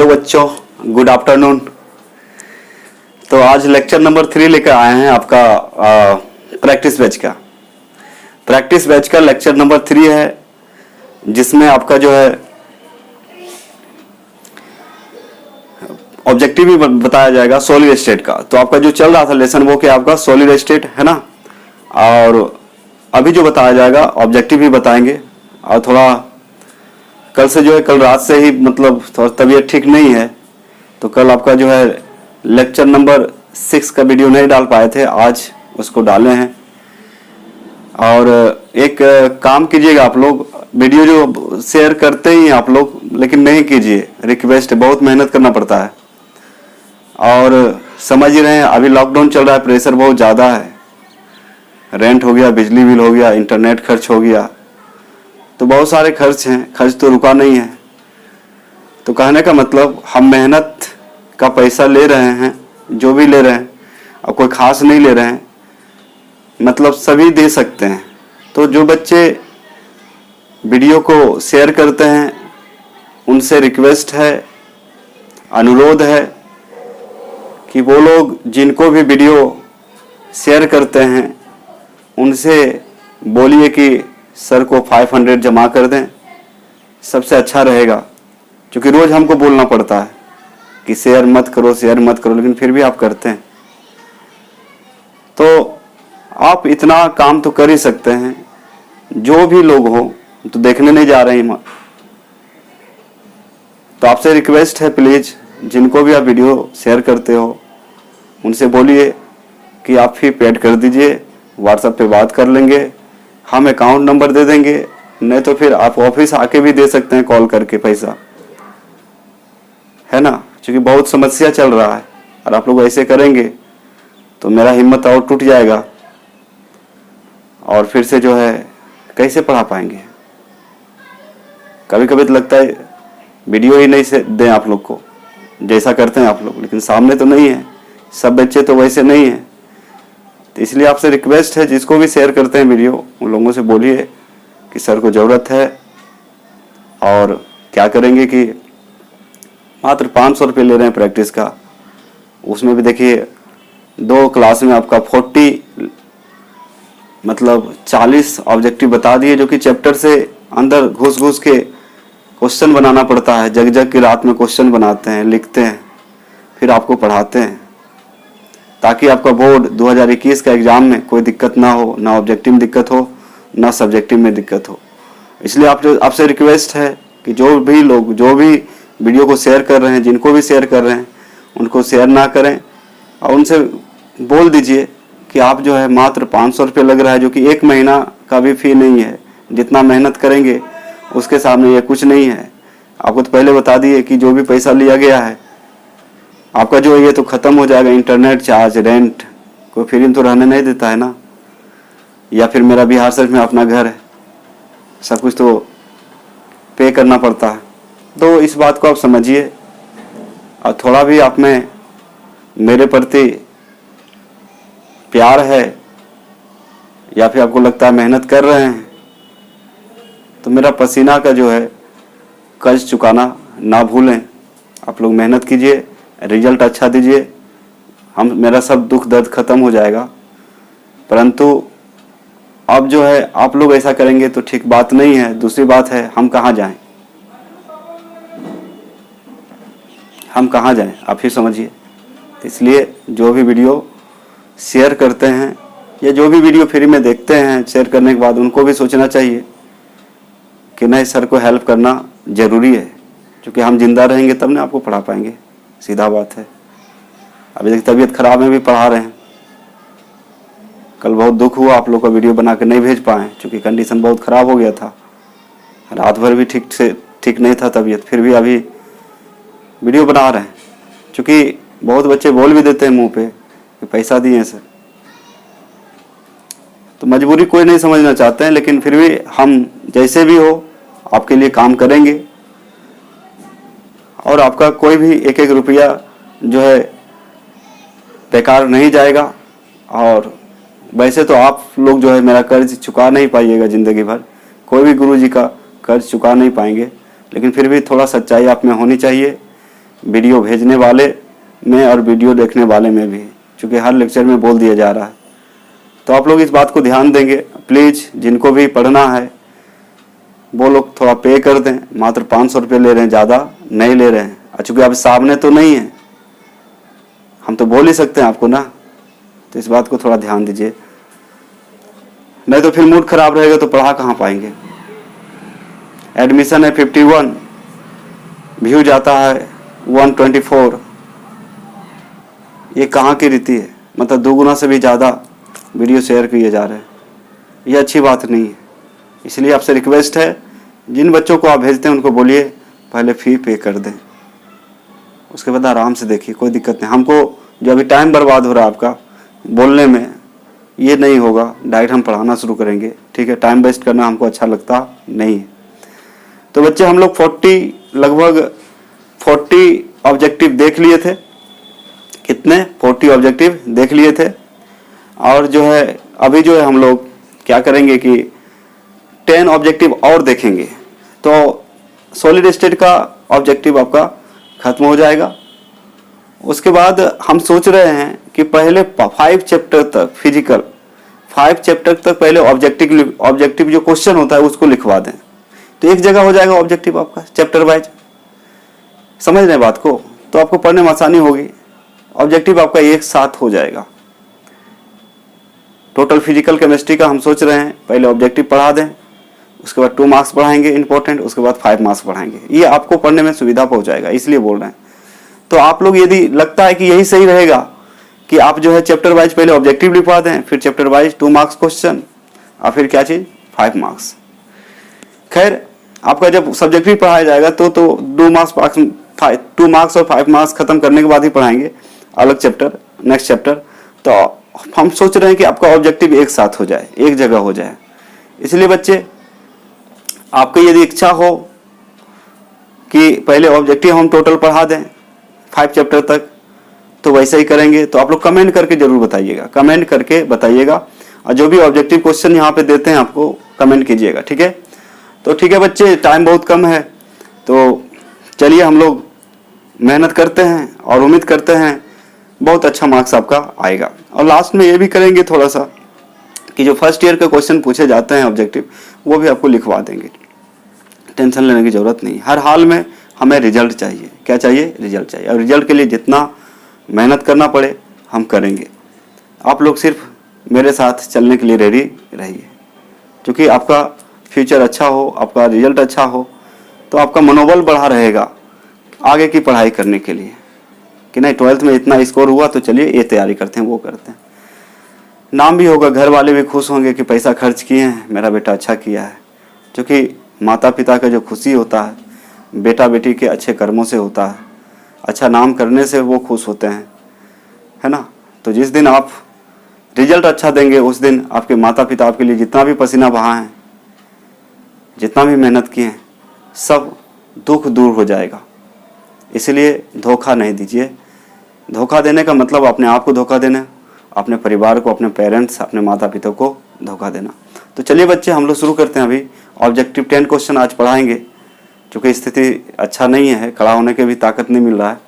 Hello बच्चों, good afternoon. तो आज लेक्चर नंबर 3 लेकर आए हैं आपका प्रैक्टिस बैच का लेक्चर नंबर 3 है, जिसमें आपका जो है ऑब्जेक्टिव भी बताया जाएगा सॉलिड स्टेट का। तो आपका जो चल रहा था लेसन वो क्या आपका सॉलिड स्टेट है ना, और अभी जो बताया जाएगा ऑब्जेक्टिव भी बताएंगे। और थोड़ा कल से जो है, कल रात से ही मतलब थोड़ा तबीयत ठीक नहीं है, तो कल आपका जो है लेक्चर नंबर 6 का वीडियो नहीं डाल पाए थे, आज उसको डाले हैं। और एक काम कीजिएगा आप लोग, वीडियो जो शेयर करते ही हैं आप लोग, लेकिन नहीं कीजिए, रिक्वेस्ट है, बहुत मेहनत करना पड़ता है। और समझ ही रहे हैं अभी लॉकडाउन चल रहा है, प्रेशर बहुत ज़्यादा है, रेंट हो गया, बिजली बिल हो गया, इंटरनेट खर्च हो गया, तो बहुत सारे खर्च हैं, खर्च तो रुका नहीं है। तो कहने का मतलब हम मेहनत का पैसा ले रहे हैं, जो भी ले रहे हैं, और कोई खास नहीं ले रहे हैं, मतलब सभी दे सकते हैं। तो जो बच्चे वीडियो को शेयर करते हैं उनसे रिक्वेस्ट है, अनुरोध है कि वो लोग जिनको भी वीडियो शेयर करते हैं उनसे बोलिए कि सर को 500 जमा कर दें, सबसे अच्छा रहेगा। क्योंकि रोज़ हमको बोलना पड़ता है कि शेयर मत करो, लेकिन फिर भी आप करते हैं। तो आप इतना काम तो कर ही सकते हैं, जो भी लोग हो तो देखने नहीं जा रहे हैं। तो आपसे रिक्वेस्ट है, प्लीज़ जिनको भी आप वीडियो शेयर करते हो उनसे बोलिए कि आप ही पेड कर दीजिए, व्हाट्सएप पे बात कर लेंगे, हम अकाउंट नंबर दे देंगे, नहीं तो फिर आप ऑफिस आके भी दे सकते हैं कॉल करके पैसा, है ना। क्योंकि बहुत समस्या चल रहा है, और आप लोग ऐसे करेंगे तो मेरा हिम्मत और टूट जाएगा, और फिर से जो है कैसे पढ़ा पाएंगे। कभी कभी तो लगता है वीडियो ही नहीं से दें आप लोग को, जैसा करते हैं आप लोग, लेकिन सामने तो नहीं है, सब बच्चे तो वैसे नहीं है। तो इसलिए आपसे रिक्वेस्ट है, जिसको भी शेयर करते हैं वीडियो उन लोगों से बोलिए कि सर को ज़रूरत है। और क्या करेंगे कि मात्र 500 रुपये ले रहे हैं प्रैक्टिस का, उसमें भी देखिए 2 क्लास में आपका 40 ऑब्जेक्टिव बता दिए, जो कि चैप्टर से अंदर घुस के क्वेश्चन बनाना पड़ता है। जग की रात में क्वेश्चन बनाते हैं, लिखते हैं, फिर आपको पढ़ाते हैं, ताकि आपका बोर्ड 2021 का एग्ज़ाम में कोई दिक्कत ना हो, ना ऑब्जेक्टिव में दिक्कत हो, ना सब्जेक्टिव में दिक्कत हो। इसलिए आपसे रिक्वेस्ट है कि जो भी लोग जो भी वीडियो को शेयर कर रहे हैं, जिनको भी शेयर कर रहे हैं, उनको शेयर ना करें, और उनसे बोल दीजिए कि आप जो है मात्र 500 रुपये लग रहा है, जो कि 1 महीना का भी फी नहीं है। जितना मेहनत करेंगे उसके सामने ये कुछ नहीं है। आपको तो पहले बता दिए कि जो भी पैसा लिया गया है आपका जो है ये तो ख़त्म हो जाएगा। इंटरनेट चार्ज, रेंट, कोई फ्री में तो रहने नहीं देता है ना, या फिर मेरा बिहार शरीफ में अपना घर है, सब कुछ तो पे करना पड़ता है। तो इस बात को आप समझिए, और थोड़ा भी आप में मेरे प्रति प्यार है, या फिर आपको लगता है मेहनत कर रहे हैं, तो मेरा पसीना का जो है कर्ज चुकाना ना भूलें। आप लोग मेहनत कीजिए, रिजल्ट अच्छा दीजिए, मेरा सब दुख दर्द खत्म हो जाएगा। परंतु अब जो है आप लोग ऐसा करेंगे तो ठीक बात नहीं है। दूसरी बात है, हम कहाँ जाएं, आप ही समझिए। इसलिए जो भी वीडियो शेयर करते हैं, या जो भी वीडियो फ्री में देखते हैं, शेयर करने के बाद उनको भी सोचना चाहिए कि नहीं, सर को हेल्प करना ज़रूरी है, क्योंकि हम जिंदा रहेंगे तब ना आपको पढ़ा पाएंगे, सीधा बात है। अभी तक तबीयत खराब में भी पढ़ा रहे हैं। कल बहुत दुख हुआ, आप लोग का वीडियो बना के नहीं भेज पाए, क्योंकि कंडीशन बहुत ख़राब हो गया था, रात भर भी ठीक नहीं था तबीयत, फिर भी अभी वीडियो बना रहे हैं। क्योंकि बहुत बच्चे बोल भी देते हैं मुंह पे कि पैसा दिए हैं सर, तो मजबूरी कोई नहीं समझना चाहते हैं, लेकिन फिर भी हम जैसे भी हो आपके लिए काम करेंगे, और आपका कोई भी 1-1 रुपया जो है बेकार नहीं जाएगा। और वैसे तो आप लोग जो है मेरा कर्ज चुका नहीं पाइएगा ज़िंदगी भर, कोई भी गुरु जी का कर्ज चुका नहीं पाएंगे, लेकिन फिर भी थोड़ा सच्चाई आप में होनी चाहिए वीडियो भेजने वाले में और वीडियो देखने वाले में भी, क्योंकि हर लेक्चर में बोल दिया जा रहा है। तो आप लोग इस बात को ध्यान देंगे प्लीज़। जिनको भी पढ़ना है वो लोग थोड़ा पे कर दें। मात्र 500 रुपये ले रहे हैं, ज़्यादा नहीं ले रहे हैं। चूँकि आप सामने तो नहीं है, हम तो बोल ही सकते हैं आपको ना, तो इस बात को थोड़ा ध्यान दीजिए, नहीं तो फिर मूड खराब रहेगा तो पढ़ा कहाँ पाएंगे। एडमिशन है 51, व्यू जाता है 124। ये कहाँ की रीति है? मतलब 2 गुना से भी ज़्यादा वीडियो शेयर किए जा रहे हैं, ये अच्छी बात नहीं है। इसलिए आपसे रिक्वेस्ट है, जिन बच्चों को आप भेजते हैं उनको बोलिए पहले फ़ी पे कर दें, उसके बाद आराम से देखिए, कोई दिक्कत नहीं। हमको जो अभी टाइम बर्बाद हो रहा है आपका बोलने में, ये नहीं होगा। डायरेक्ट हम पढ़ाना शुरू करेंगे, ठीक है? टाइम वेस्ट करना हमको अच्छा लगता नहीं है। तो बच्चे हम लोग लगभग 40 ऑब्जेक्टिव देख लिए थे। कितने? 40 ऑब्जेक्टिव देख लिए थे। और जो है अभी जो है हम लोग क्या करेंगे कि 10 ऑब्जेक्टिव और देखेंगे, तो सॉलिड स्टेट का ऑब्जेक्टिव आपका खत्म हो जाएगा। उसके बाद हम सोच रहे हैं कि पहले 5 चैप्टर तक फिजिकल, 5 चैप्टर तक पहले ऑब्जेक्टिव जो क्वेश्चन होता है उसको लिखवा दें, तो एक जगह हो जाएगा ऑब्जेक्टिव आपका चैप्टर वाइज। समझ रहे बात को? तो आपको पढ़ने में आसानी होगी। ऑब्जेक्टिव आपका एक साथ हो जाएगा। टोटल फिजिकल केमिस्ट्री का हम सोच रहे हैं पहले ऑब्जेक्टिव पढ़ा दें, उसके बाद 2 मार्क्स पढ़ाएंगे इंपॉर्टेंट, उसके बाद 5 मार्क्स पढ़ाएंगे। ये आपको पढ़ने में सुविधा पहुंचाएगा, इसलिए बोल रहे हैं। तो आप लोग यदि लगता है कि यही सही रहेगा कि आप जो है चैप्टर वाइज पहले ऑब्जेक्टिव लिखवा दें, फिर चैप्टर वाइज 2 मार्क्स क्वेश्चन, और फिर क्या चीज़ 5 मार्क्स। खैर आपका जब सब्जेक्टिव पढ़ाया जाएगा तो 2 मार्क्स और 5 मार्क्स खत्म करने के बाद ही पढ़ाएंगे अलग चैप्टर, नेक्स्ट चैप्टर। तो हम सोच रहे हैं कि आपका ऑब्जेक्टिव एक साथ हो जाए, एक जगह हो जाए। इसलिए बच्चे आपकी यदि इच्छा हो कि पहले ऑब्जेक्टिव हम टोटल पढ़ा दें 5 चैप्टर तक, तो वैसे ही करेंगे। तो आप लोग कमेंट करके जरूर बताइएगा, कमेंट करके बताइएगा, और जो भी ऑब्जेक्टिव क्वेश्चन यहाँ पे देते हैं आपको कमेंट कीजिएगा, ठीक है? तो ठीक है बच्चे, टाइम बहुत कम है, तो चलिए हम लोग मेहनत करते हैं और उम्मीद करते हैं बहुत अच्छा मार्क्स आपका आएगा। और लास्ट में ये भी करेंगे थोड़ा सा कि जो फर्स्ट ईयर के क्वेश्चन पूछे जाते हैं ऑब्जेक्टिव, वो भी आपको लिखवा देंगे। टेंशन लेने की ज़रूरत नहीं। हर हाल में हमें रिजल्ट चाहिए। क्या चाहिए? रिजल्ट चाहिए। और रिजल्ट के लिए जितना मेहनत करना पड़े हम करेंगे। आप लोग सिर्फ मेरे साथ चलने के लिए रेडी रहिए, क्योंकि आपका फ्यूचर अच्छा हो, आपका रिजल्ट अच्छा हो, तो आपका मनोबल बढ़ा रहेगा आगे की पढ़ाई करने के लिए कि नहीं 12th में इतना स्कोर हुआ तो चलिए ये तैयारी करते हैं, वो करते हैं। नाम भी होगा, घर वाले भी खुश होंगे कि पैसा खर्च किए हैं, मेरा बेटा अच्छा किया है। क्योंकि माता पिता का जो खुशी होता है बेटा बेटी के अच्छे कर्मों से होता है, अच्छा नाम करने से वो खुश होते हैं, है ना? तो जिस दिन आप रिजल्ट अच्छा देंगे उस दिन आपके माता पिता आपके लिए जितना भी पसीना बहा है, जितना भी मेहनत किए हैं, सब दुख दूर हो जाएगा। इसलिए धोखा नहीं दीजिए। धोखा देने का मतलब अपने आप को धोखा देना, अपने परिवार को, अपने पेरेंट्स, अपने माता पिता को धोखा देना। तो चलिए बच्चे हम लोग शुरू करते हैं। अभी ऑब्जेक्टिव 10 क्वेश्चन आज पढ़ाएंगे। क्योंकि स्थिति अच्छा नहीं है, खड़ा होने के भी ताकत नहीं मिल रहा है,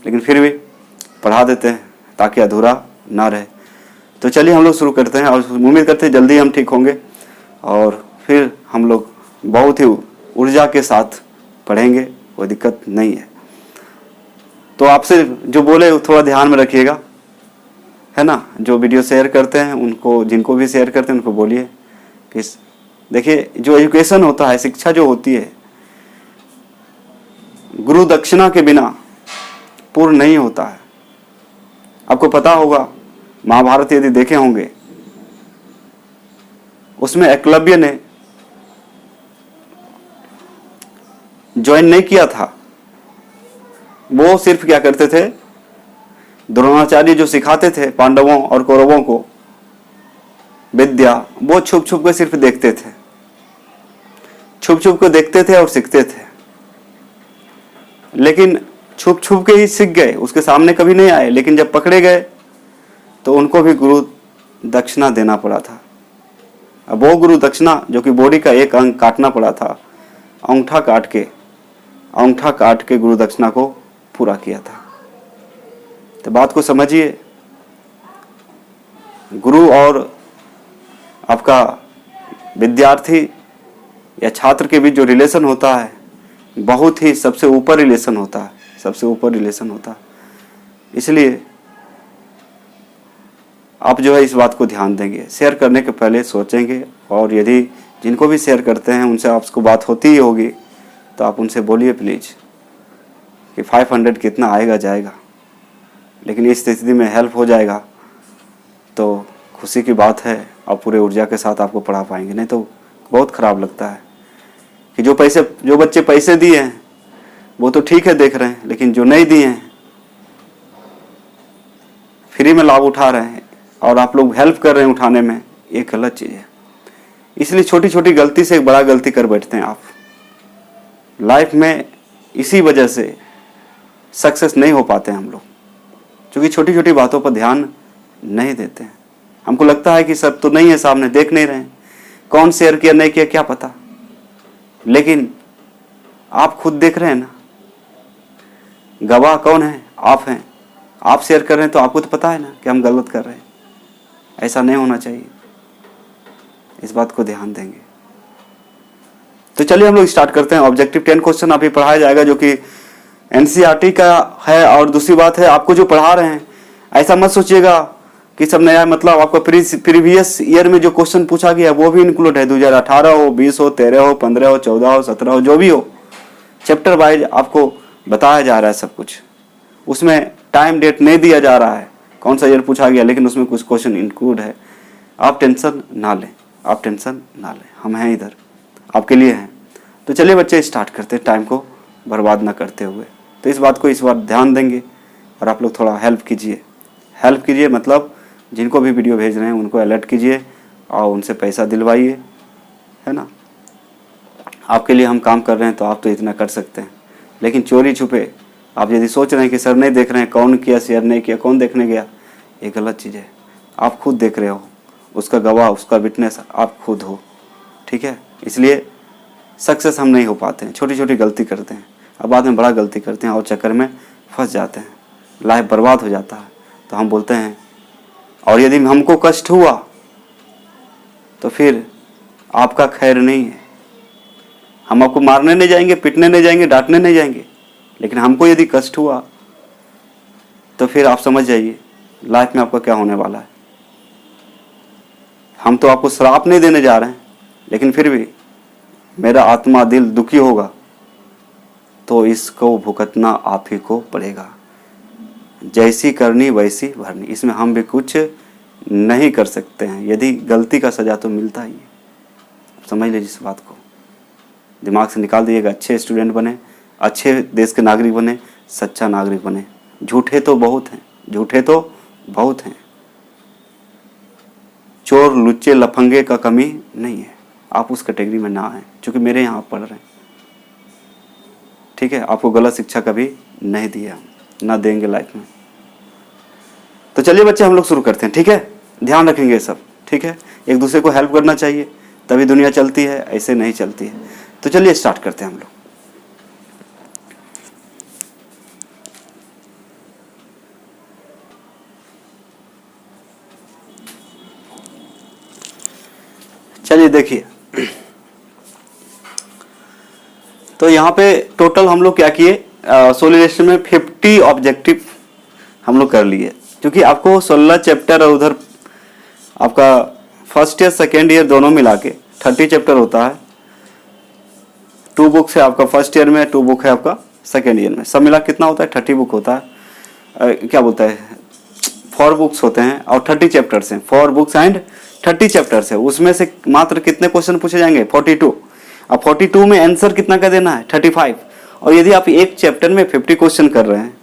लेकिन फिर भी पढ़ा देते हैं ताकि अधूरा ना रहे। तो चलिए हम लोग शुरू करते हैं और उम्मीद करते हैं जल्दी हम ठीक होंगे और फिर हम लोग बहुत ही ऊर्जा के साथ पढ़ेंगे, कोई दिक्कत नहीं है। तो आपसे जो बोले थोड़ा ध्यान में रखिएगा, है ना? जो वीडियो शेयर करते हैं उनको, जिनको भी शेयर करते हैं उनको बोलिए कि देखिए जो एजुकेशन होता है, शिक्षा जो होती है, गुरु दक्षिणा के बिना पूर्ण नहीं होता है। आपको पता होगा महाभारत यदि देखे होंगे, उसमें एकलव्य ने ज्वाइन नहीं किया था। वो सिर्फ क्या करते थे, द्रोणाचार्य जो सिखाते थे पांडवों और कौरवों को विद्या, वो छुप छुप के सिर्फ देखते थे, छुप छुप के देखते थे और सीखते थे। लेकिन छुप छुप के ही सीख गए, उसके सामने कभी नहीं आए। लेकिन जब पकड़े गए तो उनको भी गुरु दक्षिणा देना पड़ा था। अब वो गुरु दक्षिणा जो कि बॉडी का एक अंग काटना पड़ा था, अंगूठा काट के गुरु दक्षिणा को पूरा किया था। तो बात को समझिए, गुरु और आपका विद्यार्थी या छात्र के बीच जो रिलेशन होता है बहुत ही सबसे ऊपर रिलेशन होता है, सबसे ऊपर रिलेशन होता है। इसलिए आप जो है इस बात को ध्यान देंगे, शेयर करने के पहले सोचेंगे, और यदि जिनको भी शेयर करते हैं उनसे आपको बात होती ही होगी तो आप उनसे बोलिए प्लीज़ कि 500 कितना आएगा जाएगा, लेकिन इस स्थिति में हेल्प हो जाएगा तो खुशी की बात है, और पूरे ऊर्जा के साथ आपको पढ़ा पाएंगे। नहीं तो बहुत ख़राब लगता है कि जो बच्चे पैसे दिए हैं वो तो ठीक है देख रहे हैं, लेकिन जो नहीं दिए हैं फ्री में लाभ उठा रहे हैं और आप लोग हेल्प कर रहे हैं उठाने में, ये गलत चीज़ है। इसलिए छोटी छोटी गलती से एक बड़ा गलती कर बैठते हैं आप लाइफ में। इसी वजह से सक्सेस नहीं हो पाते हैं हम लोग, क्योंकि छोटी छोटी बातों पर ध्यान नहीं देते हैं। हमको लगता है कि सब तो नहीं है सामने, देख नहीं रहे हैं, कौन शेयर किया नहीं किया क्या पता, लेकिन आप खुद देख रहे हैं ना, गवाह कौन है? आप हैं। आप शेयर कर रहे हैं तो आपको तो पता है ना कि हम गलत कर रहे हैं। ऐसा नहीं होना चाहिए, इस बात को ध्यान देंगे। तो चलिए हम लोग स्टार्ट करते हैं। ऑब्जेक्टिव 10 क्वेश्चन अभी पढ़ाया जाएगा जो कि एनसीईआरटी का है। और दूसरी बात है, आपको जो पढ़ा रहे हैं ऐसा मत सोचिएगा कि सब नया, मतलब आपका प्रीवियस ईयर में जो क्वेश्चन पूछा गया है वो भी इंक्लूड है। 2018 हो, 20 हो, 13 हो, 15 हो, 14 हो, 17 हो, जो भी हो, चैप्टर वाइज आपको बताया जा रहा है सब कुछ। उसमें टाइम डेट नहीं दिया जा रहा है कौन सा ईयर पूछा गया, लेकिन उसमें कुछ क्वेश्चन इंक्लूड है। आप टेंशन ना लें, आप टेंशन ना लें, हम हैं इधर, आपके लिए हैं। तो चलिए बच्चे स्टार्ट करते हैं, टाइम को बर्बाद ना करते हुए। तो इस बात को इस बार ध्यान देंगे और आप लोग थोड़ा हेल्प कीजिए। हेल्प कीजिए मतलब जिनको भी वीडियो भेज रहे हैं उनको अलर्ट कीजिए और उनसे पैसा दिलवाइए, है ना। आपके लिए हम काम कर रहे हैं तो आप तो इतना कर सकते हैं, लेकिन चोरी छुपे आप यदि सोच रहे हैं कि सर नहीं देख रहे हैं, कौन किया शेयर नहीं किया, कौन देखने गया, ये गलत चीज़ है। आप खुद देख रहे हो, उसका गवाह, उसका विटनेस आप खुद हो, ठीक है। इसलिए सक्सेस हम नहीं हो पाते हैं, छोटी छोटी गलती करते हैं, अब बाद में बड़ा गलती करते हैं और चक्कर में फंस जाते हैं, लाइफ बर्बाद हो जाता है। तो हम बोलते हैं, और यदि हमको कष्ट हुआ तो फिर आपका खैर नहीं है। हम आपको मारने नहीं जाएंगे, पिटने नहीं जाएंगे, डांटने नहीं जाएंगे, लेकिन हमको यदि कष्ट हुआ तो फिर आप समझ जाइए लाइफ में आपका क्या होने वाला है। हम तो आपको श्राप नहीं देने जा रहे हैं, लेकिन फिर भी मेरा आत्मा दिल दुखी होगा तो इसको भुगतना आप ही को पड़ेगा। जैसी करनी वैसी भरनी, इसमें हम भी कुछ नहीं कर सकते हैं। यदि गलती का सजा तो मिलता ही है, समझ लीजिए इस बात को, दिमाग से निकाल दिएगा। अच्छे स्टूडेंट बने, अच्छे देश के नागरिक बने, सच्चा नागरिक बने। झूठे तो बहुत हैं, झूठे तो बहुत हैं, चोर लुच्चे लफंगे का कमी नहीं है। आप उस कैटेगरी में ना आए, क्योंकि मेरे यहाँ आप पढ़ रहे हैं, ठीक है। आपको गलत शिक्षा कभी नहीं दिया, ना देंगे लाइफ में। तो चलिए बच्चे हम लोग शुरू करते हैं, ठीक है। ध्यान रखेंगे सब, ठीक है। एक दूसरे को हेल्प करना चाहिए, तभी दुनिया चलती है, ऐसे नहीं चलती है। तो चलिए स्टार्ट करते हैं हम लोग। चलिए देखिए, तो यहाँ पे टोटल हम लोग क्या किए, सोलिडेशन में 50 ऑब्जेक्टिव हम लोग कर लिए, क्योंकि आपको 16 चैप्टर और उधर आपका फर्स्ट ईयर सेकेंड ईयर दोनों मिला के 30 चैप्टर होता है। 2 बुक्स है आपका फर्स्ट ईयर में, 2 बुक है आपका सेकेंड ईयर में, सब मिला कितना होता है, 30 बुक होता है। क्या बोलता है, 4 बुक्स होते हैं और 30 चैप्टर्स हैं। 4 बुक्स एंड 30 चैप्टर्स है। उसमें से मात्र कितने क्वेश्चन पूछे जाएंगे, 42। अब 42 में आंसर कितना का देना है, 35। और यदि आप एक चैप्टर में 50 क्वेश्चन कर रहे हैं,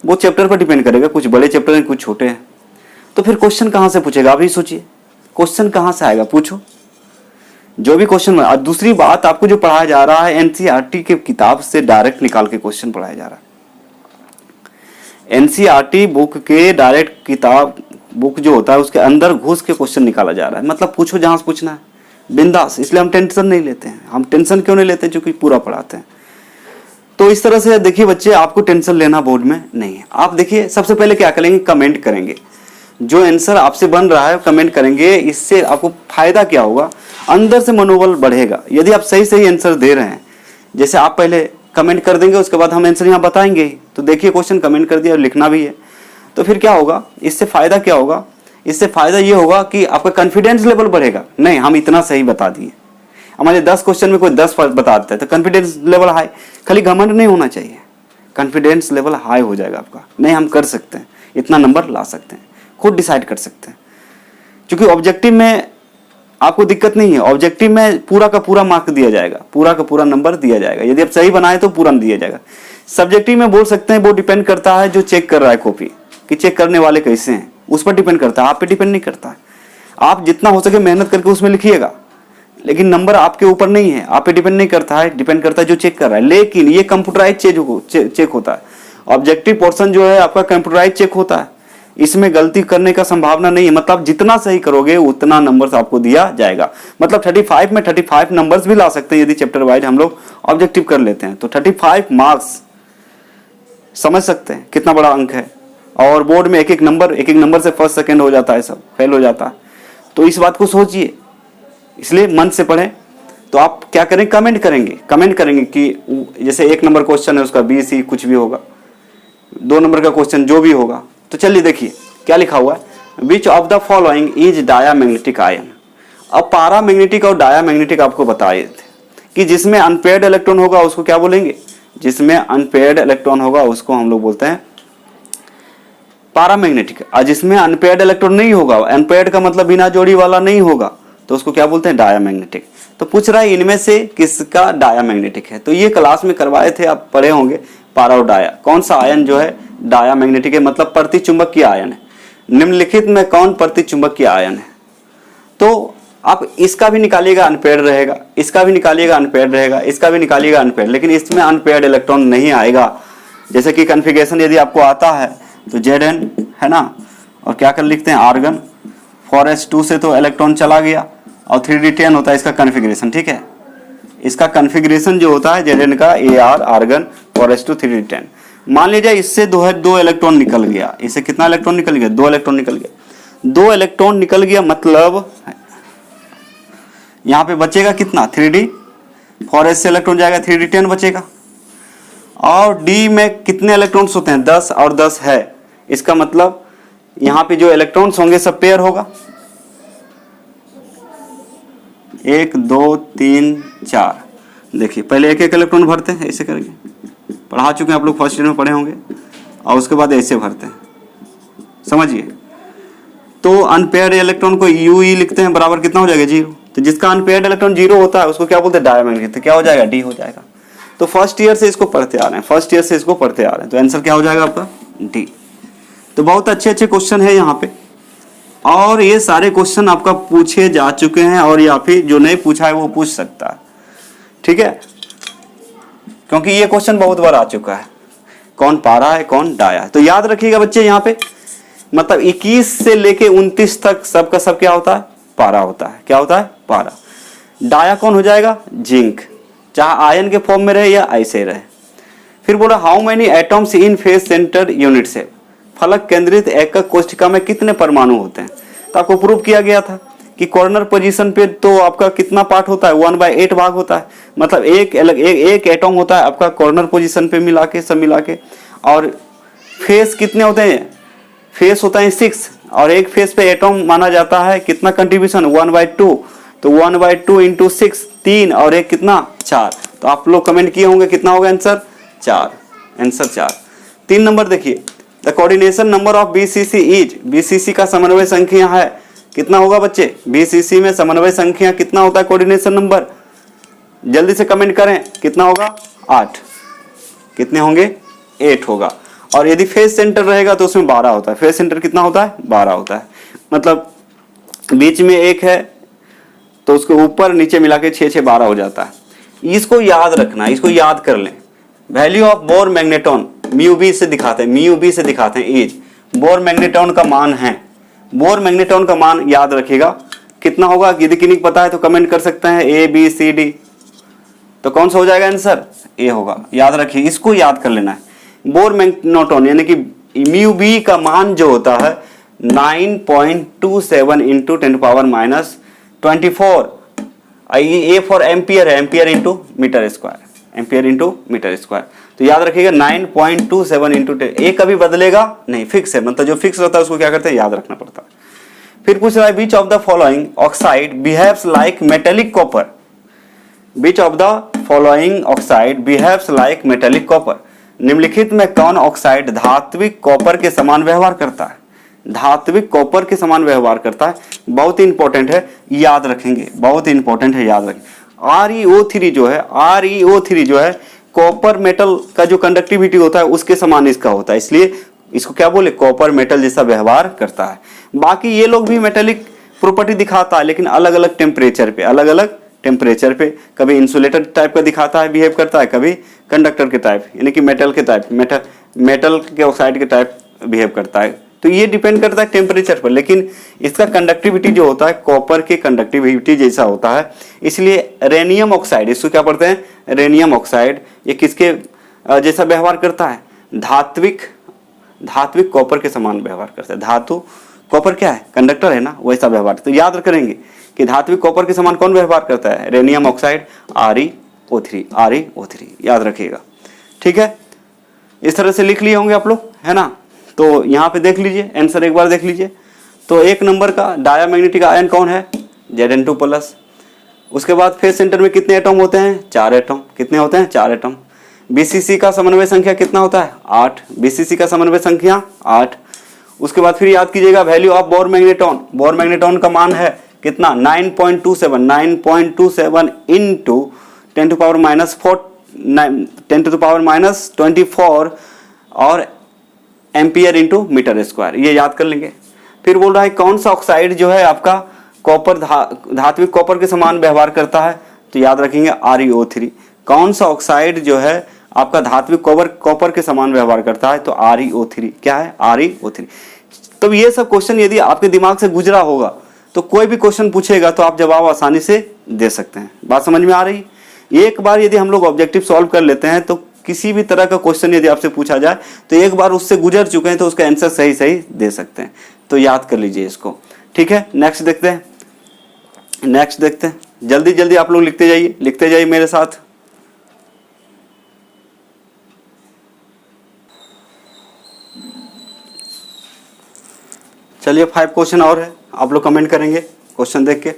वो चैप्टर पर डिपेंड करेगा, कुछ बड़े चैप्टर हैं कुछ छोटे हैं, तो फिर क्वेश्चन कहाँ से पूछेगा, आप ही सोचिए, क्वेश्चन कहाँ से आएगा, पूछो जो भी क्वेश्चन। और दूसरी बात, आपको जो पढ़ाया जा रहा है एनसीईआरटी के किताब से डायरेक्ट निकाल के क्वेश्चन पढ़ाया जा रहा है। एनसीईआरटी बुक के डायरेक्ट किताब बुक जो होता है उसके अंदर घुस के क्वेश्चन निकाला जा रहा है। मतलब पूछो जहां से पूछना है, बिंदास। इसलिए हम टेंशन नहीं लेते हैं। हम टेंशन क्यों नहीं लेते, क्योंकि पूरा पढ़ाते हैं। तो इस तरह से देखिए बच्चे, आपको टेंशन लेना बोर्ड में नहीं है। आप देखिए सबसे पहले क्या करेंगे, कमेंट करेंगे। जो आंसर आपसे बन रहा है कमेंट करेंगे। इससे आपको फायदा क्या होगा, अंदर से मनोबल बढ़ेगा। यदि आप सही सही आंसर दे रहे हैं, जैसे आप पहले कमेंट कर देंगे, उसके बाद हम आंसर यहाँ बताएंगे। तो देखिए क्वेश्चन कमेंट कर दिया और लिखना भी है, तो फिर क्या होगा, इससे फायदा क्या होगा, इससे फायदा ये होगा कि आपका कॉन्फिडेंस लेवल बढ़ेगा। नहीं, हम इतना सही बता दिए, हमारे 10 क्वेश्चन में कोई 10 बता देता है तो कॉन्फिडेंस लेवल हाई। खाली घमंड नहीं होना चाहिए, कॉन्फिडेंस लेवल हाई हो जाएगा आपका। नहीं, हम कर सकते हैं, इतना नंबर ला सकते हैं, खुद डिसाइड कर सकते हैं। क्योंकि ऑब्जेक्टिव में आपको दिक्कत नहीं है, ऑब्जेक्टिव में पूरा का पूरा मार्क दिया जाएगा, पूरा का पूरा नंबर दिया जाएगा। यदि आप सही बनाए तो पूरा दिया जाएगा। सब्जेक्टिव में बोल सकते हैं, वो डिपेंड करता है जो चेक कर रहा है कॉपी, कि चेक करने वाले कैसे हैं, उस पर डिपेंड करता है, आप पे डिपेंड नहीं करता है। आप जितना हो सके मेहनत करके उसमें लिखिएगा, लेकिन नंबर आपके ऊपर नहीं है, आप पे डिपेंड नहीं करता है, डिपेंड करता है जो चेक कर रहा है। लेकिन ये कंप्यूटराइज चेक होता है। ऑब्जेक्टिव पोर्शन जो है आपका कंप्यूटराइज चेक होता है, इसमें गलती करने का संभावना नहीं है। मतलब जितना सही करोगे उतना नंबर्स आपको दिया जाएगा। मतलब 35 में 35 नंबर्स भी ला सकते हैं यदि चैप्टर वाइज हम लोग ऑब्जेक्टिव कर लेते हैं तो 35 मार्क्स। समझ सकते हैं कितना बड़ा अंक है। और बोर्ड में एक एक नंबर से फर्स्ट सेकंड हो जाता है, सब फेल हो जाता है। तो इस बात को सोचिए, इसलिए मन से पढ़ें। तो आप क्या करें, कमेंट करेंगे कि जैसे 1 नंबर क्वेश्चन है उसका बी सी कुछ भी होगा, 2 नंबर का क्वेश्चन जो भी होगा। तो चलिए देखिए क्या लिखा हुआ है, विच of the following is diamagnetic ion. अब पारामैग्नेटिक और डायामैग्नेटिक आपको बताए थे कि जिसमें अनपेयर्ड इलेक्ट्रॉन होगा उसको क्या बोलेंगे, जिसमें अनपेयर्ड इलेक्ट्रॉन होगा उसको हम लोग बोलते हैं पारामैग्नेटिक। और जिसमें अनपेयर्ड इलेक्ट्रॉन नहीं होगा, अनपेयर्ड का मतलब बिना जोड़ी वाला नहीं होगा, तो उसको क्या बोलते हैं, डायामैग्नेटिक। तो पूछ रहा है इनमें से किसका डायामैग्नेटिक है। तो ये क्लास में करवाए थे, आप पढ़े होंगे पारा और डाया। कौन सा आयन जो है डायामैग्नेटिक है, मतलब प्रतिचुंबकीय आयन है। निम्नलिखित में कौन प्रतिचुंबकीय आयन है। तो आप इसका भी निकालिएगा अनपेयर्ड रहेगा, इसका भी निकालिएगा अनपेयर्ड रहेगा, इसका भी निकालिएगा अनपेयर्ड, लेकिन इसमें अनपेयर्ड इलेक्ट्रॉन नहीं आएगा। जैसे कि कॉन्फ़िगरेशन यदि आपको आता है तो Zn है ना, और क्या कर लिखते हैं आर्गन। 4s2 से तो इलेक्ट्रॉन चला गया और 3d10 होता है इसका कॉन्फ़िगरेशन। ठीक है, इसका कॉन्फ़िगरेशन जो होता है Zn का Ar आर्गन 4s2 3d10। मान लीजिए इससे दो इलेक्ट्रॉन निकल गया, इससे कितना इलेक्ट्रॉन निकल गया, 2 इलेक्ट्रॉन निकल गया। 2 इलेक्ट्रॉन निकल गया मतलब यहाँ पे बचेगा कितना 3d, 4s से इलेक्ट्रॉन जाएगा 3d10 बचेगा। और d में कितने इलेक्ट्रॉन्स होते हैं, 10 और 10 है। इसका मतलब यहाँ पे जो इलेक्ट्रॉन्स होंगे सब पेयर होगा, 1 2 3 4। देखिए पहले एक एक इलेक्ट्रॉन भरते हैं, ऐसे करके पढ़ा चुके हैं आप लोग, फर्स्ट ईयर में पढ़े होंगे। और उसके बाद ऐसे भरते हैं, समझिए। तो अनपेयर्ड इलेक्ट्रॉन को UE लिखते हैं, बराबर कितना हो जाएगा 0। तो जिसका अनपेयर्ड इलेक्ट्रॉन 0 होता है उसको क्या बोलते हैं, डायामैग्नेटिक। तो क्या हो जाएगा, D हो जाएगा। तो फर्स्ट ईयर से इसको पढ़ते आ रहे हैं, तो आंसर क्या हो जाएगा आपका, D। तो बहुत अच्छे अच्छे क्वेश्चन है यहाँ पे, और ये सारे क्वेश्चन आपका पूछे जा चुके हैं, और या फिर जो नहीं पूछा है वो पूछ सकता है। ठीक है, क्योंकि ये क्वेश्चन बहुत बार आ चुका है, कौन पारा है कौन डाया है। तो याद रखिएगा बच्चे, यहाँ पे मतलब 21 से लेके 29 तक सबका सब क्या होता है, पारा होता है। क्या होता है, पारा। डाया कौन हो जाएगा, जिंक, चाहे आयन के फॉर्म में रहे या ऐसे रहे। फिर बोला how many atoms in face centre unit से, फलक केंद्रित एकक कोष्ठिका में कितने परमाणु होते हैं। तो आपको प्रूव किया गया था कि कॉर्नर पोजीशन पे तो आपका कितना पार्ट होता है, 1/8 भाग होता है। मतलब एक एटम होता है आपका कॉर्नर पोजीशन पे मिला के, सब मिला के। और फेस कितने होते हैं, फेस होता है 6, और एक फेस पे एटम माना जाता है कितना कंट्रीब्यूशन, 1/2। तो 1/2 इंटू 6 3, और एक कितना 4। तो आप लोग कमेंट किए होंगे कितना होगा आंसर, 4। आंसर 4। 3 नंबर देखिए, the coordination number of BCC is, BCC का समन्वय संख्या है कितना होगा बच्चे, BCC में समन्वय संख्या कितना होता है, कोऑर्डिनेशन नंबर। जल्दी से कमेंट करें कितना होगा, 8। कितने होंगे, 8 होगा। और यदि फेस सेंटर रहेगा तो उसमें 12 होता है। फेस सेंटर कितना होता है, 12 होता है। मतलब बीच में 1 है तो उसको ऊपर नीचे मिला के 6 6 12 हो जाता है। इसको याद रखना, इसको याद कर लें। Value of bore magneton μb से दिखाते हैं इज, बोर मैग्नेटॉन का मान है, बोर मैग्नेटॉन का मान याद रखिएगा कितना होगा। यदि किन्हीं को पता है तो कमेंट कर सकते हैं, A B C D। तो कौन सा हो जाएगा आंसर? ए होगा। याद रखिए, इसको याद कर लेना है। बोर मैग्नेट्रॉन यानी कि म्यू बी का मान जो होता है 9.27 इंटू 10⁻²4। ए फॉर एम्पियर है, ampere into metre square, ampere into metre square. तो याद रखिएगा 9.27 इंटू 10। ए कभी बदलेगा नहीं, फिक्स है, मतलब जो फिक्स रहता है उसको क्या करते हैं, याद रखना पड़ता है। फिर पूछ रहा है विच of the following oxide behaves like metallic copper. Which of the following oxide behaves like metallic copper. निम्नलिखित में कौन ऑक्साइड धात्विक कॉपर के समान व्यवहार करता है? धात्विक कॉपर के समान व्यवहार करता है। बहुत ही इंपॉर्टेंट है, याद रखेंगे, बहुत ही इंपॉर्टेंट है, याद रखें। ReO3 जो है, ReO3 जो है कॉपर मेटल का जो कंडक्टिविटी होता है उसके समान इसका होता है, इसलिए इसको क्या बोले, कॉपर मेटल जैसा व्यवहार करता है। बाकी ये लोग भी मेटेलिक प्रॉपर्टी दिखाता है, लेकिन अलग अलग टेम्परेचर पे, अलग अलग टेम्परेचर पे। कभी इंसुलेटर टाइप का दिखाता है, बिहेव करता है, कभी कंडक्टर के टाइप यानी कि मेटल के टाइप, मेटल के ऑक्साइड के टाइप बिहेव करता है। तो ये डिपेंड करता है टेम्परेचर पर, लेकिन इसका कंडक्टिविटी जो होता है कॉपर के कंडक्टिविटी जैसा होता है, इसलिए रेनियम ऑक्साइड, इसको क्या पढ़ते हैं, रेनियम ऑक्साइड, ये किसके जैसा व्यवहार करता है, धात्विक कॉपर के समान व्यवहार करता है। धातु कॉपर क्या है, कंडक्टर है ना, वैसा व्यवहार। तो याद करेंगे कि धात्विक कॉपर के समान कौन व्यवहार करता है, रेनियम ऑक्साइड, ReO3, याद रखिएगा। ठीक है, इस तरह से लिख लिए होंगे आप लोग, है ना। तो यहाँ पे देख लीजिए आंसर, एक बार देख लीजिए। तो 1 नंबर का डायमैग्नेटिक आयन कौन है, Zn2+। उसके बाद फेस सेंटर में कितने एटम होते हैं, 4 एटम। कितने होते हैं, 4 एटम। BCC का समन्वय संख्या कितना होता है, 8। BCC का समन्वय संख्या 8। उसके बाद फिर याद कीजिएगा value of bore magnetron. Bore magnetron का मान है कितना, 9.27 इंटू 10⁻24 और एम्पियर इंटू मीटर स्क्वायर, ये याद कर लेंगे। फिर बोल रहा है कौन सा ऑक्साइड जो है आपका कॉपर धात्विक कॉपर के समान व्यवहार करता है, तो याद रखेंगे ReO3। कौन सा ऑक्साइड जो है आपका धात्विक कॉपर के समान व्यवहार करता है, तो ReO3। क्या है, ReO3। तो ये सब क्वेश्चन यदि आपके दिमाग से गुजरा होगा तो कोई भी क्वेश्चन पूछेगा तो आप जवाब आसानी से दे सकते हैं। बात समझ में आ रही। एक बार यदि हम लोग ऑब्जेक्टिव सॉल्व कर लेते हैं तो किसी भी तरह का क्वेश्चन यदि आपसे पूछा जाए तो एक बार उससे गुजर चुके हैं तो उसका आंसर सही सही दे सकते हैं। तो याद कर लीजिए इसको। ठीक है, नेक्स्ट देखते हैं, नेक्स्ट देखते हैं। जल्दी जल्दी आप लोग लिखते जाइए मेरे साथ। चलिए 5 क्वेश्चन और है, आप लोग कमेंट करेंगे क्वेश्चन देख के।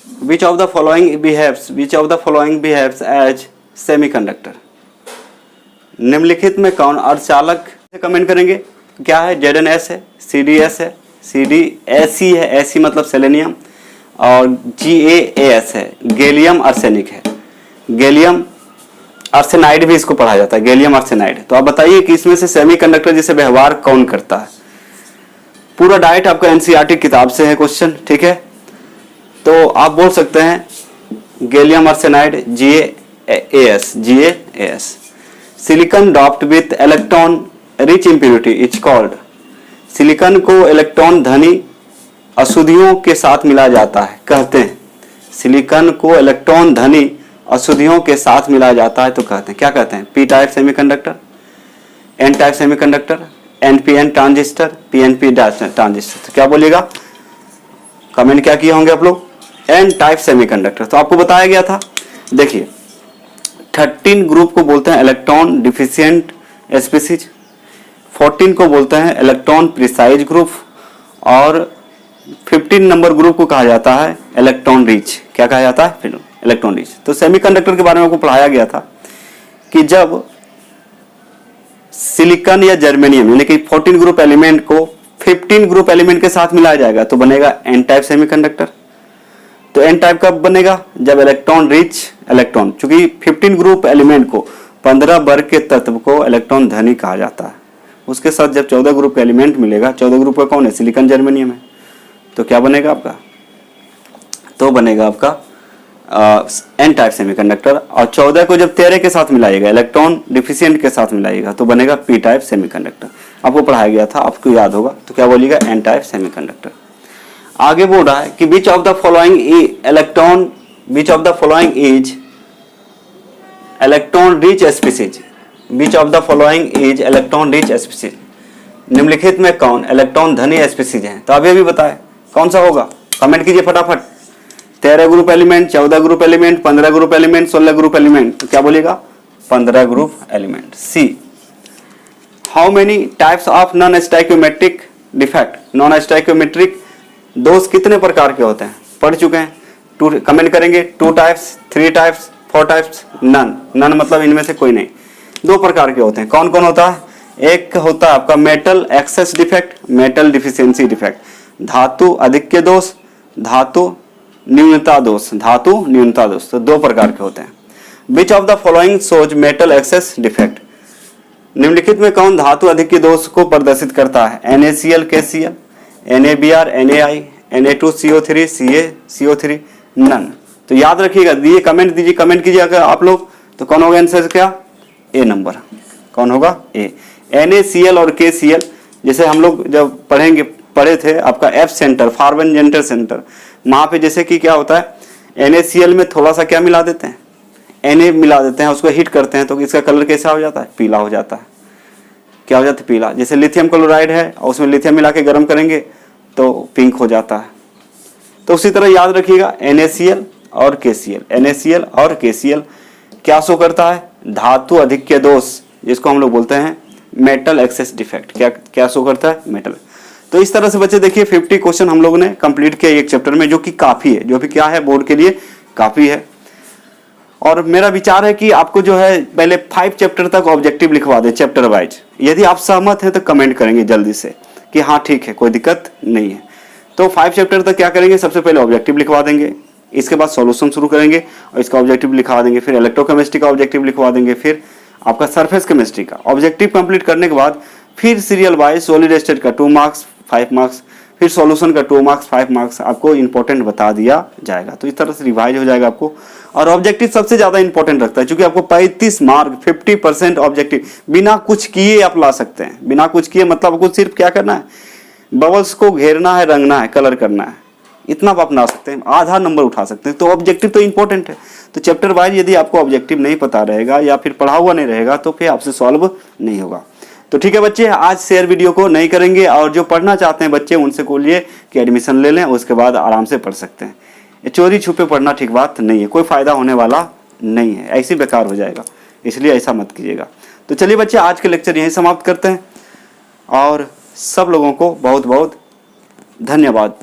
Which of the following behaves as semiconductor. निम्नलिखित में कौन अर्धचालक से कमेंट करेंगे। क्या है, ZnS है, CdS है, CdSe है, Fe मतलब सेलेनियम, और GaAs है, गैलियम आर्सेनिक है। गैलियम आर्सेनाइड भी इसको पढ़ा जाता है, गैलियम आर्सेनाइड। तो आप बताइए कि इसमें से सेमीकंडक्टर जैसे व्यवहार कौन करता है। पूरा डाइट आपका NCERT किताब से है क्वेश्चन। ठीक है, तो आप बोल सकते हैं gallium arsenide GaAs। Silicon doped with electron rich impurity is called. Silicon को इलेक्ट्रॉन धनी अशुद्धियों के साथ मिला जाता है, कहते हैं। सिलिकॉन को इलेक्ट्रॉन धनी अशुद्धियों के साथ मिला जाता है तो कहते हैं, क्या कहते हैं, P type semiconductor, N type semiconductor, NPN transistor, PNP transistor. तो क्या बोलिएगा, कमेंट क्या किए होंगे आप लोग, N टाइप सेमीकंडक्टर। तो आपको बताया गया था, देखिए 13 ग्रुप को बोलते हैं इलेक्ट्रॉन डिफिशिएंट स्पीसीज, 14 को बोलते हैं इलेक्ट्रॉन प्रिसाइज ग्रुप, और 15 नंबर ग्रुप को कहा जाता है इलेक्ट्रॉन रिच। क्या कहा जाता है, फिर इलेक्ट्रॉन रिच। तो सेमीकंडक्टर के बारे में आपको पढ़ाया गया था कि जब सिलिकॉन या जर्मेनियम यानी कि 14 ग्रुप एलिमेंट को 15 ग्रुप एलिमेंट के साथ मिलाया जाएगा तो बनेगा N टाइप सेमीकंडक्टर। तो N टाइप कब बनेगा, जब इलेक्ट्रॉन रिच इलेक्ट्रॉन, चूंकि 15 ग्रुप एलिमेंट को 15 वर्ग के तत्व को इलेक्ट्रॉन धनी कहा जाता है, उसके साथ जब 14 ग्रुप का एलिमेंट मिलेगा, 14 ग्रुप का कौन है, सिलिकॉन जर्मेनियम है, तो क्या बनेगा आपका, तो बनेगा आपका N टाइप सेमीकंडक्टर। और 14 को जब 13 के साथ मिलाइएगा, इलेक्ट्रॉन डिफिशिएंट के साथ मिलाइएगा, तो बनेगा P टाइप सेमीकंडक्टर। आपको पढ़ाया गया था, आपको याद होगा। तो क्या बोलिएगा, N टाइप सेमीकंडक्टर। आगे बोल रहा है कि विच of the following is electron rich species, which of the following is electron rich species, निम्नलिखित में कौन इलेक्ट्रॉन धनी स्पीसीज है? तो अभी बताए कौन सा होगा, कमेंट कीजिए फटाफट। 13 group element, 14 group element, 15 group element, 16 group element, तो क्या बोलिएगा 15 group element. C, how many types of non stoichiometric defect, non stoichiometric दोष कितने प्रकार के होते हैं? पढ़ चुके हैं, टू कमेंट करेंगे, 2 types, 3 types, 4 types, none, none मतलब इनमें से कोई नहीं। 2 प्रकार के होते हैं, कौन कौन होता है? एक होता है आपका metal access defect, metal deficiency defect, धातु अधिक्य दोष, धातु न्यूनता दोष, धातु न्यूनता दोष, तो 2 प्रकार के होते हैं। विच of the following shows metal access defect, निम्नलिखित में कौन धातु अधिक्य दोष को प्रदर्शित करता है? NaCl, KCl, NaBr, NaI, Na2CO3, CaCO3, none. तो याद रखिएगा, दिए कमेंट दीजिए, कमेंट कीजिए अगर आप लोग, तो कौन होगा आंसर? क्या ए नंबर, कौन होगा? ए। NaCl और KCl जैसे हम लोग जब पढ़े थे आपका F सेंटर, फार्बन जेंटर सेंटर, वहां पे जैसे कि क्या होता है NaCl में थोड़ा सा क्या मिला देते हैं, Na मिला देते हैं, उसको हीट करते हैं तो इसका कलर कैसा हो जाता है? पीला हो जाता है। क्या हो जाता है? पीला। जैसे लिथियम क्लोराइड है और उसमें लिथियम मिला के गर्म करेंगे तो पिंक हो जाता है। तो उसी तरह याद रखिएगा NaCl और KCl, NaCl और KCl क्या शो करता है? धातु अधिक्य दोष, जिसको हम लोग बोलते हैं मेटल एक्सेस डिफेक्ट। क्या शो करता है? मेटल। तो इस तरह से बच्चे देखिए 50 क्वेश्चन हम लोगों ने कंप्लीट किया एक चैप्टर में, जो कि काफी है, जो भी क्या है बोर्ड के लिए काफी है। और मेरा विचार है कि आपको जो है पहले 5 चैप्टर तक ऑब्जेक्टिव लिखवा दे चैप्टर वाइज। यदि आप सहमत हैं तो कमेंट करेंगे जल्दी से कि हाँ ठीक है, कोई दिक्कत नहीं है। तो 5 चैप्टर तक क्या करेंगे, सबसे पहले ऑब्जेक्टिव लिखवा देंगे, इसके बाद सॉल्यूशन शुरू करेंगे और इसका ऑब्जेक्टिव लिखवा देंगे, फिर इलेक्ट्रोकेमिस्ट्री का ऑब्जेक्टिव लिखवा देंगे, फिर आपका सरफेस केमिस्ट्री का ऑब्जेक्टिव कंप्लीट करने के बाद फिर सीरियल वाइज सॉलिड स्टेट का 2 मार्क्स 5 मार्क्स, फिर सॉल्यूशन का 2 मार्क्स 5 मार्क्स आपको इंपॉर्टेंट बता दिया जाएगा। तो इस तरह से रिवाइज हो जाएगा आपको। और ऑब्जेक्टिव सबसे ज्यादा इंपॉर्टेंट रखता है, क्योंकि आपको 35 मार्क 50% ऑब्जेक्टिव बिना कुछ किए आप ला सकते हैं। बिना कुछ किए मतलब आपको सिर्फ क्या करना है, बबल्स को घेरना है, रंगना है, कलर करना है, इतना आप अपना सकते हैं, आधा नंबर उठा सकते हैं। तो ऑब्जेक्टिव तो इंपॉर्टेंट है। तो चैप्टर वाइज यदि आपको ऑब्जेक्टिव नहीं पता रहेगा या फिर पढ़ा हुआ नहीं रहेगा तो फिर आपसे सॉल्व नहीं होगा। तो ठीक है बच्चे, आज शेयर वीडियो को नहीं करेंगे, और जो पढ़ना चाहते हैं बच्चे उनसे बोलिए कि एडमिशन ले लें, उसके बाद आराम से पढ़ सकते हैं। ये चोरी छुपे पढ़ना ठीक बात नहीं है, कोई फायदा होने वाला नहीं है, ऐसे बेकार हो जाएगा, इसलिए ऐसा मत कीजिएगा। तो चलिए बच्चे, आज के लेक्चर यहीं समाप्त करते हैं और सब लोगों को बहुत बहुत धन्यवाद।